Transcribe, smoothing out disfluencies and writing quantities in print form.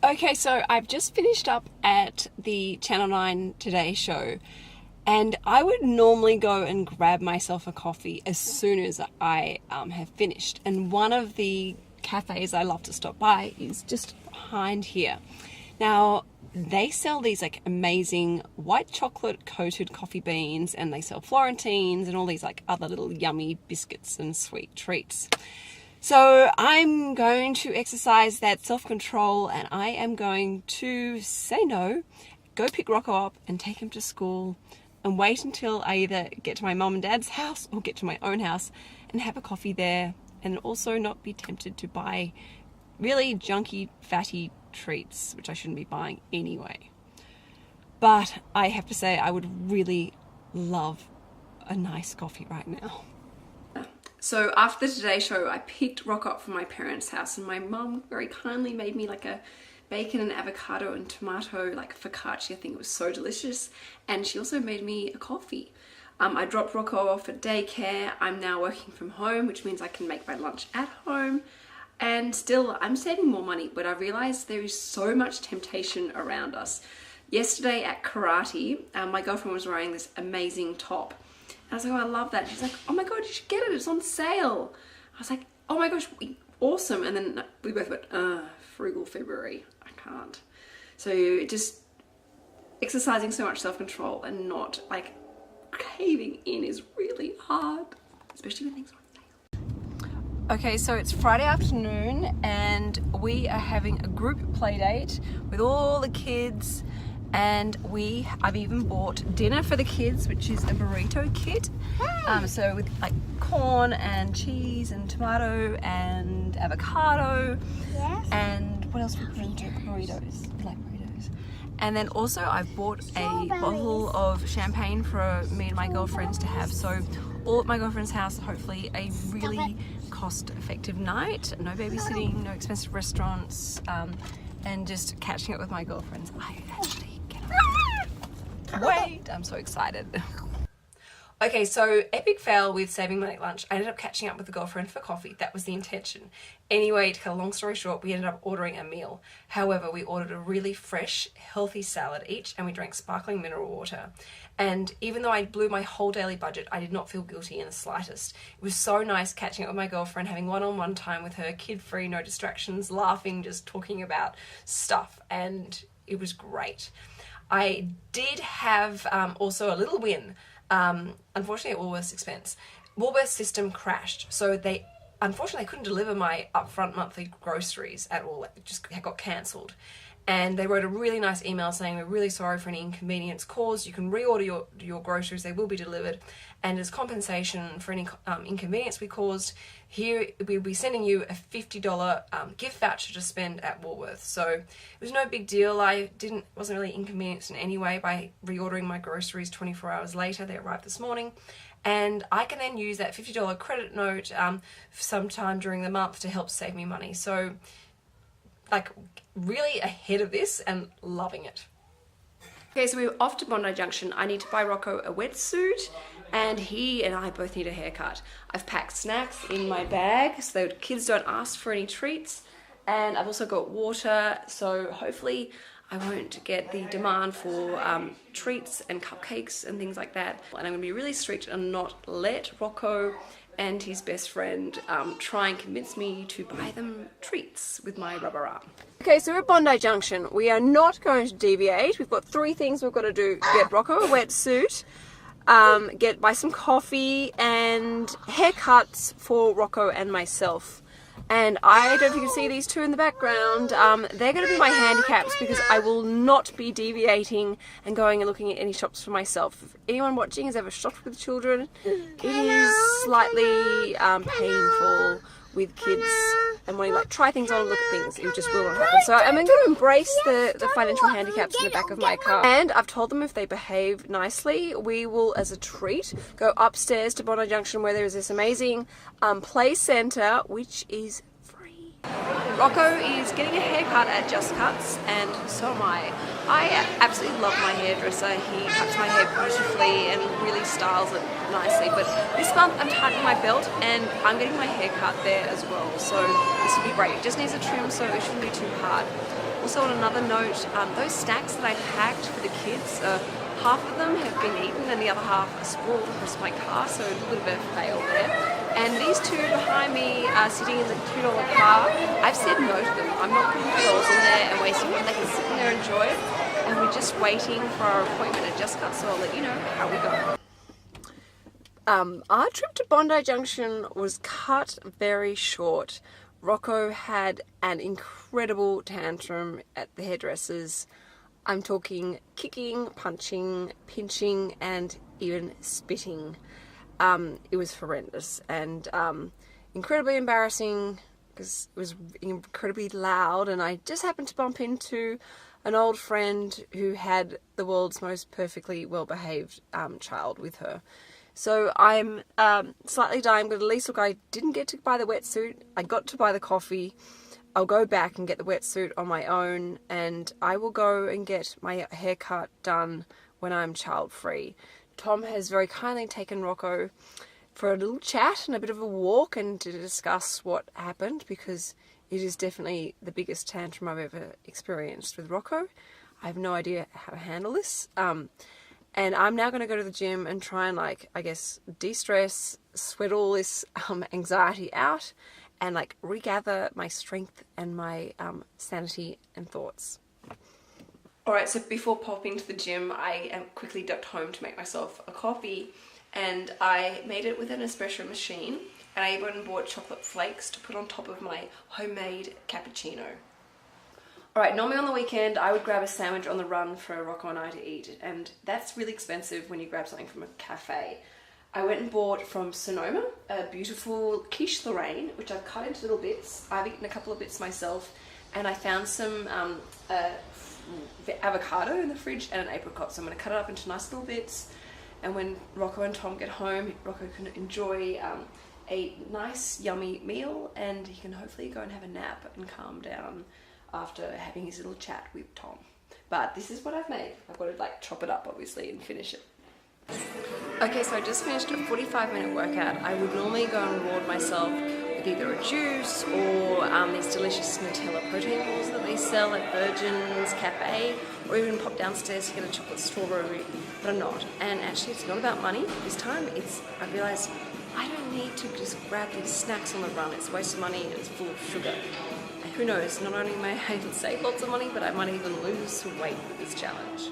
Okay, so I've just finished up at the Channel 9 Today show, and I would normally go and grab myself a coffee as soon as I have finished. And one of the cafes I love to stop by is just behind here. Now, they sell these like amazing white chocolate coated coffee beans, and they sell Florentines and all these like other little yummy biscuits and sweet treats. So I'm going to exercise that self-control, and I am going to say no, go pick Rocco up and take him to school, and wait until I either get to my mum and dad's house or get to my own house and have a coffee there, and also not be tempted to buy really junky, fatty treats, which I shouldn't be buying anyway. But I have to say, I would really love a nice coffee right now. So after the Today show, I picked Rocco up from my parents' house, and my mum very kindly made me like a bacon and avocado and tomato like focaccia. I think it was so delicious. And she also made me a coffee. I dropped Rocco off at daycare. I'm now working from home, which means I can make my lunch at home. And still, I'm saving more money, but I realized there is so much temptation around us. Yesterday at karate, my girlfriend was wearing this amazing top. I was like, oh, I love that. She's like, oh my God, you should get it. It's on sale. I was like, oh my gosh, awesome. And then we both went, frugal February. I can't. So just exercising so much self-control and not like caving in is really hard, especially when things are on sale. Okay, so it's Friday afternoon, and we are having a group play date with all the kids. And I've even bought dinner for the kids, which is a burrito kit. So with like corn and cheese and tomato and avocado. Yes. And what else we put into burritos? We like burritos. And then also I bought a bottle of champagne for me and my girlfriends to have. So all at my girlfriend's house, hopefully a really cost-effective night. No babysitting, no expensive restaurants, and just catching up with my girlfriends. Wait, I'm so excited. Okay, so epic fail with saving money at lunch. I ended up catching up with a girlfriend for coffee. That was the intention. Anyway, to cut a long story short, we ended up ordering a meal. However, we ordered a really fresh, healthy salad each, and we drank sparkling mineral water. And even though I blew my whole daily budget, I did not feel guilty in the slightest. It was so nice catching up with my girlfriend, having one-on-one time with her, kid-free, no distractions, laughing, just talking about stuff, and it was great. I did have also a little win. Unfortunately, at Woolworths' expense. Woolworths' system crashed, so unfortunately, I couldn't deliver my upfront monthly groceries at all. It just got cancelled. And they wrote a really nice email saying, we're really sorry for any inconvenience caused. You can reorder your groceries. They will be delivered. And as compensation for any inconvenience we caused, here we'll be sending you a $50 gift voucher to spend at Woolworths. So it was no big deal. I wasn't really inconvenienced in any way by reordering my groceries 24 hours later. They arrived this morning. And I can then use that $50 credit note sometime during the month to help save me money. So like really ahead of this and loving it. Okay, so we're off to Bondi Junction. I need to buy Rocco a wetsuit, and he and I both need a haircut. I've packed snacks in my bag so the kids don't ask for any treats, and I've also got water, so hopefully I won't get the demand for treats and cupcakes and things like that. And I'm gonna be really strict and not let Rocco and his best friend try and convince me to buy them treats with my rubber arm. Okay, so we're at Bondi Junction. We are not going to deviate. We've got 3 things we've got to do. Get Rocco a wetsuit, buy some coffee, and haircuts for Rocco and myself. And I don't know if you can see these 2 in the background. They're going to be my handicaps because I will not be deviating and going and looking at any shops for myself. If anyone watching has ever shopped with children, it is slightly painful with kids and wanting to like try things on and look at things. It just will not happen. So I'm going to embrace the financial handicaps in the back of my car. And I've told them if they behave nicely, we will, as a treat, go upstairs to Bondi Junction where there is this amazing play centre, which is free. Rocco is getting a haircut at Just Cuts, and so am I. I absolutely love my hairdresser. He cuts my hair beautifully and really styles it nicely. But this month I'm tightening my belt and I'm getting my hair cut there as well. So this will be great. It just needs a trim, so it shouldn't be too hard. Also on another note, those snacks that I packed for the kids, half of them have been eaten and the other half are sprawled across my car, so a little bit of a fail there. And these two behind me are sitting in the $2 car. I've said no to them. I'm not putting $2 in there and wasting it. They can sit in there and enjoy it. And we're just waiting for our appointment at Just Cut, so I'll let you know how we go. Our trip to Bondi Junction was cut very short. Rocco had an incredible tantrum at the hairdressers. I'm talking kicking, punching, pinching, and even spitting. It was horrendous and incredibly embarrassing because it was incredibly loud, and I just happened to bump into an old friend who had the world's most perfectly well-behaved child with her. So I'm slightly dying, but at least look, I didn't get to buy the wetsuit. I got to buy the coffee. I'll go back and get the wetsuit on my own, and I will go and get my haircut done when I'm child-free. Tom has very kindly taken Rocco for a little chat and a bit of a walk and to discuss what happened, because it is definitely the biggest tantrum I've ever experienced with Rocco. I have no idea how to handle this. And I'm now going to go to the gym and try and, like, I guess, de-stress, sweat all this anxiety out, and, like, regather my strength and my sanity and thoughts. Alright, so before popping to the gym, I quickly ducked home to make myself a coffee, and I made it with an espresso machine, and I even bought chocolate flakes to put on top of my homemade cappuccino. Alright, normally on the weekend I would grab a sandwich on the run for Rocco and I to eat, and that's really expensive when you grab something from a cafe. I went and bought from Sonoma a beautiful quiche Lorraine, which I've cut into little bits. I've eaten a couple of bits myself, and I found some avocado in the fridge and an apricot, so I'm going to cut it up into nice little bits, and when Rocco and Tom get home, Rocco can enjoy a nice yummy meal, and he can hopefully go and have a nap and calm down after having his little chat with Tom. But this is what I've made. I've got to, like, chop it up obviously and finish it. Okay, so I just finished a 45-minute workout. I would normally go and reward myself with either a juice or these delicious Nutella protein balls that they sell at Virgin's Cafe, or even pop downstairs to get a chocolate strawberry, but I'm not. And actually it's not about money this time. I realised I don't need to just grab these snacks on the run. It's a waste of money and it's full of sugar. And who knows, not only may I save lots of money, but I might even lose some weight with this challenge.